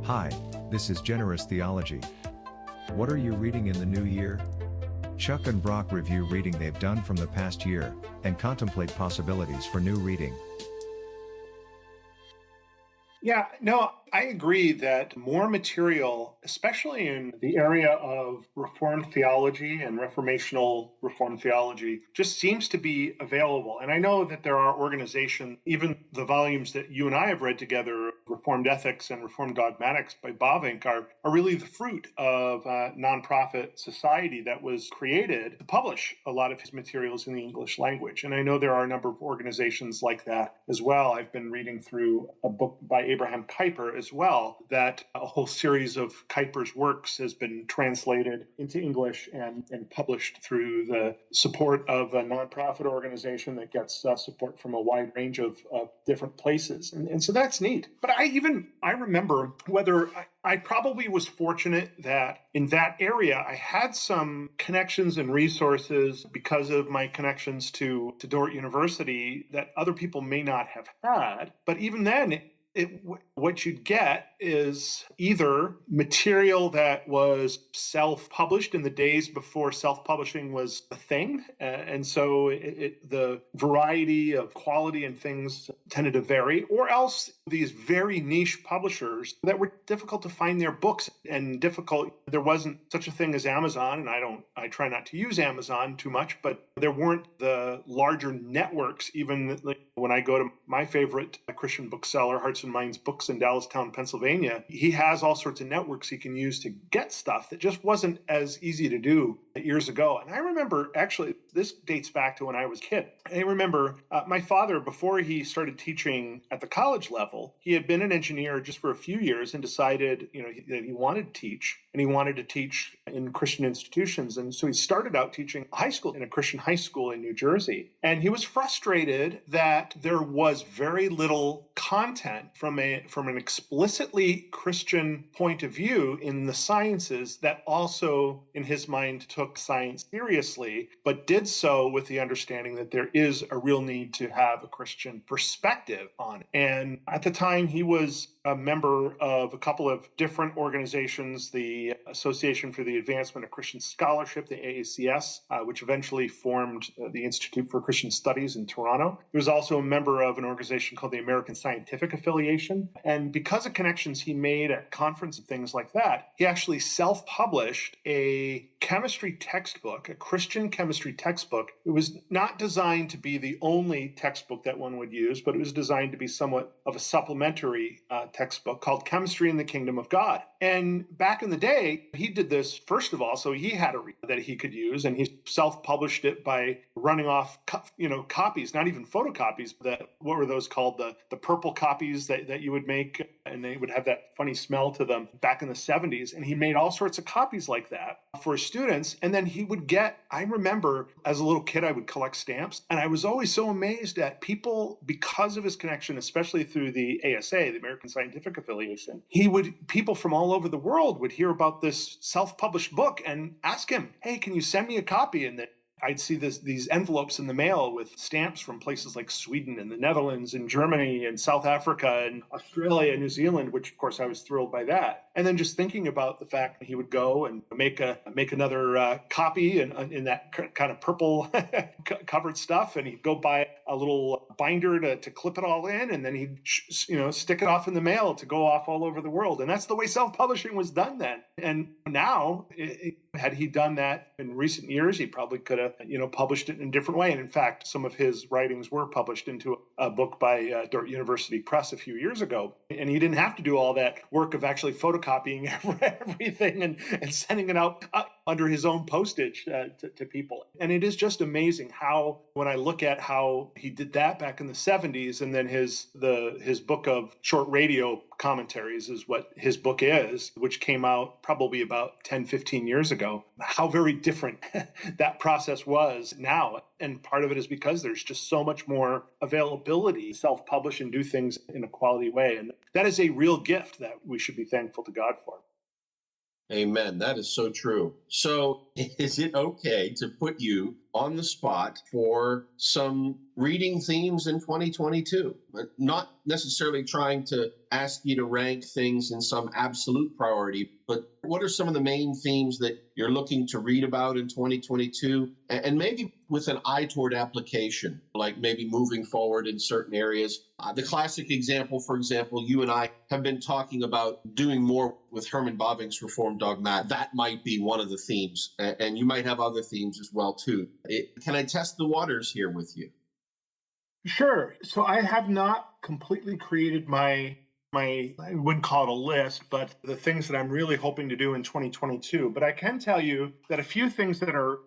Hi, this is Generous Theology. What are you reading in the new year? Chuck and Brock review reading they've done from the past year, and contemplate possibilities for new reading. Yeah, no, I agree that more material, especially in the area of Reformed theology and reformational Reformed theology, just seems to be available. And I know that there are organizations, even the volumes that you and I have read together, Reformed Ethics and Reformed Dogmatics by Bavinck, are really the fruit of a nonprofit society that was created to publish a lot of his materials in the English language. And I know there are a number of organizations like that as well. I've been reading through a book by Abraham Kuyper as well, that a whole series of Kuyper's works has been translated into English and published through the support of a nonprofit organization that gets support from a wide range of different places. And so that's neat. But I remember whether I probably was fortunate that in that area, I had some connections and resources because of my connections to Dordt University that other people may not have had. But even then, what you'd get is either material that was self-published in the days before self-publishing was a thing. And so the variety of quality and things tended to vary, or else these very niche publishers that were difficult to find their books and difficult. There wasn't such a thing as Amazon, and I try not to use Amazon too much, but there weren't the larger networks. Even when I go to my favorite Christian bookseller, Hearts and Minds Books in Dallastown, Pennsylvania, he has all sorts of networks he can use to get stuff that just wasn't as easy to do years ago. And I remember, actually, this dates back to when I was a kid. I remember my father, before he started teaching at the college level, he had been an engineer just for a few years and decided, that he wanted to teach, and he wanted to teach in Christian institutions. And so he started out teaching high school in a Christian high school in New Jersey. And he was frustrated that there was very little content from an explicitly Christian point of view in the sciences that also, in his mind, took science seriously, but did so with the understanding that there is a real need to have a Christian perspective on it. And at the time, he was a member of a couple of different organizations, the Association for the Advancement of Christian Scholarship, the AACS, which eventually formed the Institute for Christian Studies in Toronto. He was also a member of an organization called the American Scientific Affiliation. And because of connections he made at conference and things like that, he actually self-published a chemistry textbook, a Christian chemistry textbook. It was not designed to be the only textbook that one would use, but it was designed to be somewhat of a supplementary textbook called Chemistry in the Kingdom of God. And back in the day, he did this, first of all, so he had a read that he could use, and he self-published it by running off, copies, not even photocopies, but what were those called? The purple copies that you would make, and they would have that funny smell to them back in the 70s. And he made all sorts of copies like that for students. And then he would I remember as a little kid, I would collect stamps. And I was always so amazed at people, because of his connection, especially through the ASA, the American Scientific Affiliation, people from all over the world would hear about this self-published book and ask him, hey, can you send me a copy? And then I'd see these envelopes in the mail with stamps from places like Sweden and the Netherlands and Germany and South Africa and Australia and New Zealand, which of course I was thrilled by that. And then just thinking about the fact that he would go and make another copy in that kind of purple covered stuff, and he'd go buy a little binder to clip it all in, and then he'd stick it off in the mail to go off all over the world. And that's the way self-publishing was done then. And now, had he done that in recent years, he probably could have published it in a different way. And in fact, some of his writings were published into a book by Dordt University Press a few years ago. And he didn't have to do all that work of actually photocopying everything and sending it out under his own postage to people. And it is just amazing how, when I look at how he did that back in the 70s, and then his book of short radio commentaries is what his book is, which came out probably about 10, 15 years ago, how very different that process was now. And part of it is because there's just so much more availability, self-publish and do things in a quality way. And that is a real gift that we should be thankful to God for. Amen. That is so true. So is it okay to put you on the spot for some reading themes in 2022? Not necessarily trying to ask you to rank things in some absolute priority, but what are some of the main themes that you're looking to read about in 2022? And maybe with an eye toward application, like maybe moving forward in certain areas. The classic example, for example, you and I have been talking about doing more with Herman Bavinck's Reformed Dogma. That might be one of the themes, and you might have other themes as well, too. Can I test the waters here with you? Sure. So I have not completely created I wouldn't call it a list, but the things that I'm really hoping to do in 2022. But I can tell you that a few things that are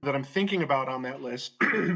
that I'm thinking about on that list.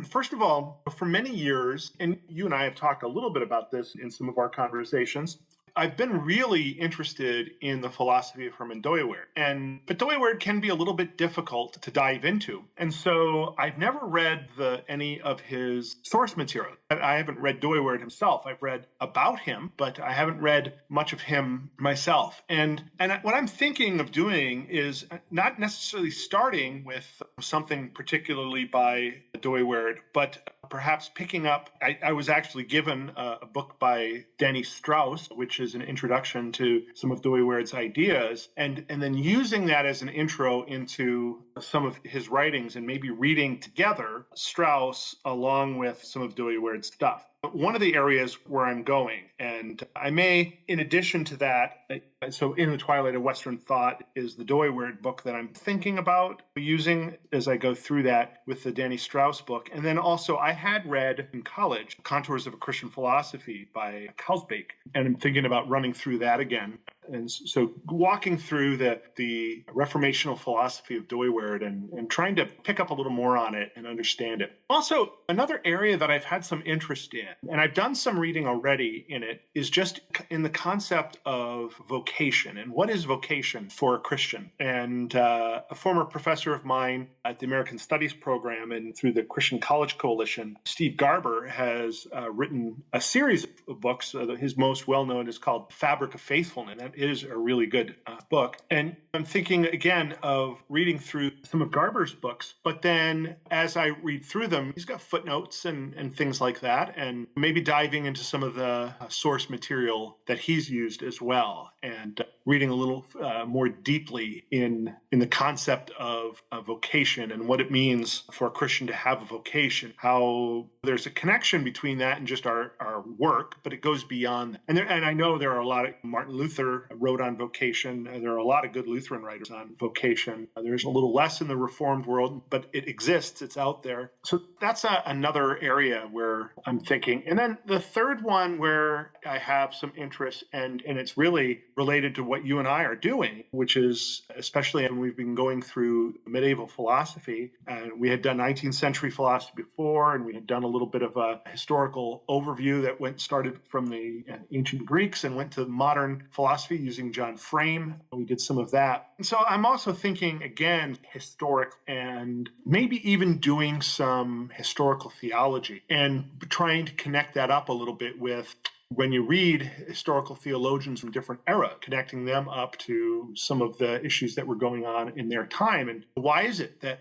First of all, for many years, and you and I have talked a little bit about this in some of our conversations, I've been really interested in the philosophy of Herman Dooyeweerd, but Dooyeweerd can be a little bit difficult to dive into, and so I've never read any of his source material. I haven't read Dooyeweerd himself. I've read about him, but I haven't read much of him myself. And what I'm thinking of doing is not necessarily starting with something particularly by Dooyeweerd, but perhaps picking up. I was actually given a book by Danny Strauss, which is an introduction to some of Dooyeweerd's ideas, and then using that as an intro into some of his writings and maybe reading together Strauss along with some of Dooyeweerd's stuff. One of the areas where I'm going, and I may, in addition to that, so In the Twilight of Western Thought is the Dooyeweerd book that I'm thinking about using as I go through that with the Danny Strauss book. And then also I had read in college Contours of a Christian Philosophy by Kalsbeek, and I'm thinking about running through that again. And so walking through the reformational philosophy of Dooyeweerd and trying to pick up a little more on it and understand it. Also, another area that I've had some interest in, and I've done some reading already in it, is just in the concept of vocation. And what is vocation for a Christian? And a former professor of mine at the American Studies program and through the Christian College Coalition, Steve Garber, has written a series of books. His most well-known is called Fabric of Faithfulness. That is a really good book. And I'm thinking, again, of reading through some of Garber's books, but then as I read through them, he's got footnotes and things like that, and maybe diving into some of the source material that he's used as well, and reading a little more deeply in the concept of a vocation and what it means for a Christian to have a vocation, how there's a connection between that and just our work, but it goes beyond that. And I know there are a lot of, Martin Luther wrote on vocation. There are a lot of good Lutheran writers on vocation. There's a little less in the Reformed world, but it exists. It's out there. So that's another area where I'm thinking. And then the third one where I have some interest, and it's really related to what you and I are doing, which is, especially when we've been going through medieval philosophy, and we had done 19th century philosophy before, and we had done a little bit of a historical overview that started from the ancient Greeks and went to modern philosophy using John Frame. We did some of that. And so I'm also thinking, again, historic, and maybe even doing some historical theology and trying to connect that up a little bit with when you read historical theologians from different eras, connecting them up to some of the issues that were going on in their time. And why is it that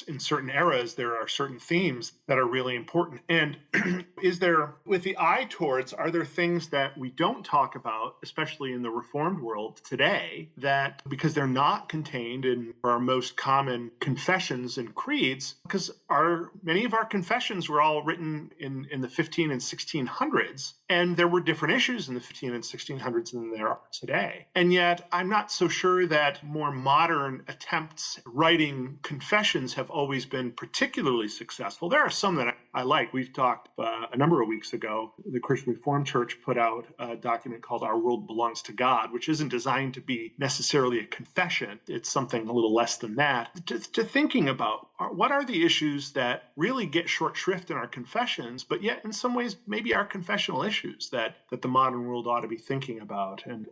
in certain eras, there are certain themes that are really important? And is there, with the eye towards, are there things that we don't talk about, especially in the Reformed world today, that because they're not contained in our most common confessions and creeds, because many of our confessions were all written in the 15 and 1600s, and there were different issues in the 15 and 1600s than there are today. And yet, I'm not so sure that more modern attempts at writing confessions have always been particularly successful. There are some that I like. We've talked a number of weeks ago, the Christian Reformed Church put out a document called Our World Belongs to God, which isn't designed to be necessarily a confession. It's something a little less than that. To thinking about what are the issues that really get short shrift in our confessions, but yet in some ways maybe are confessional issues that the modern world ought to be thinking about, and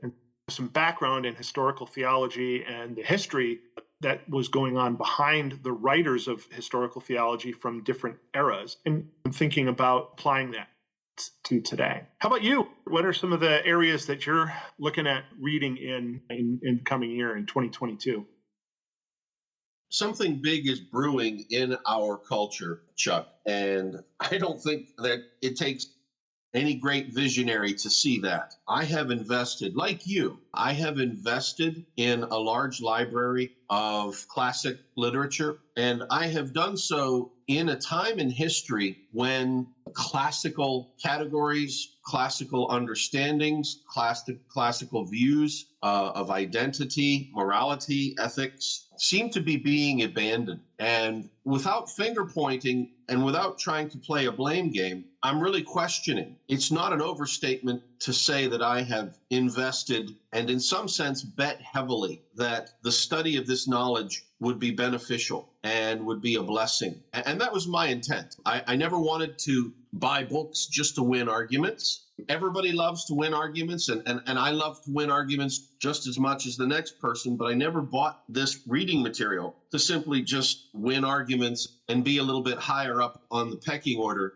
some background in historical theology and the history that was going on behind the writers of historical theology from different eras, and thinking about applying that to today. How about you? What are some of the areas that you're looking at reading in the coming year in 2022? Something big is brewing in our culture, Chuck, and I don't think that it takes any great visionary to see that. I have invested, like you, I have invested in a large library of classic literature, and I have done so in a time in history when classical categories, classical understandings, classical views of identity, morality, ethics seem to be being abandoned. And without finger pointing and without trying to play a blame game, I'm really questioning. It's not an overstatement to say that I have invested and in some sense bet heavily that the study of this knowledge would be beneficial and would be a blessing. And that was my intent. I never wanted to buy books just to win arguments. Everybody loves to win arguments, and I love to win arguments just as much as the next person, but I never bought this reading material to simply just win arguments and be a little bit higher up on the pecking order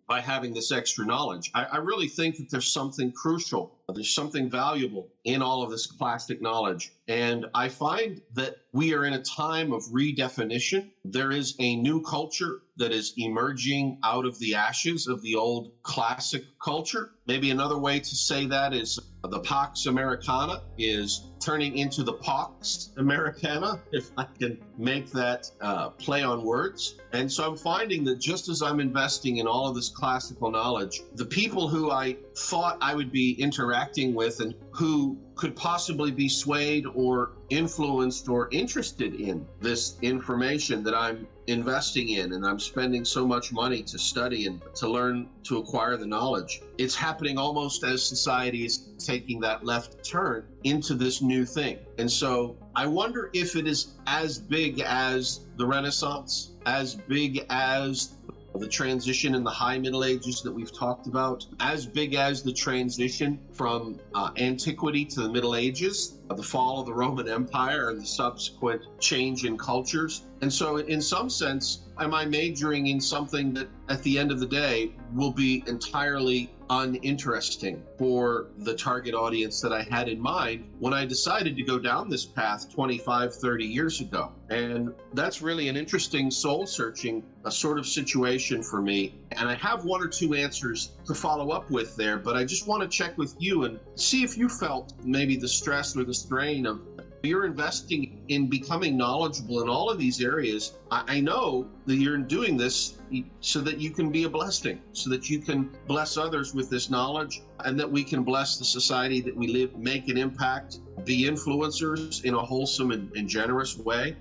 by having this extra knowledge. I really think that there's something crucial, there's something valuable in all of this classic knowledge. And I find that we are in a time of redefinition. There is a new culture that is emerging out of the ashes of the old classic culture. Maybe another way to say that is the Pax Americana is turning into the Pax Americana, if I can make that play on words. And so I'm finding that just as I'm investing in all of this classical knowledge, the people who I thought I would be interacting with and who could possibly be swayed or influenced or interested in this information that I'm investing in and I'm spending so much money to study and to learn to acquire the knowledge. It's happening almost as society is taking that left turn into this new thing. And so I wonder if it is as big as the Renaissance, as big as the transition in the High Middle Ages that we've talked about, as big as the transition from antiquity to the Middle Ages, the fall of the Roman Empire and the subsequent change in cultures. And so in some sense, am I majoring in something that at the end of the day will be entirely uninteresting for the target audience that I had in mind when I decided to go down this path 25, 30 years ago? And that's really an interesting soul-searching sort of situation for me. And I have one or two answers to follow up with there, but I just want to check with you and see if you felt maybe the stress or the strain of you're investing in becoming knowledgeable in all of these areas. I know that you're doing this so that you can be a blessing, so that you can bless others with this knowledge, and that we can bless the society that we live, make an impact, be influencers in a wholesome and generous way.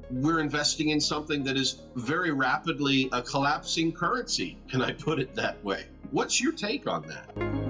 We're investing in something that is very rapidly a collapsing currency. Can I put it that way? What's your take on that?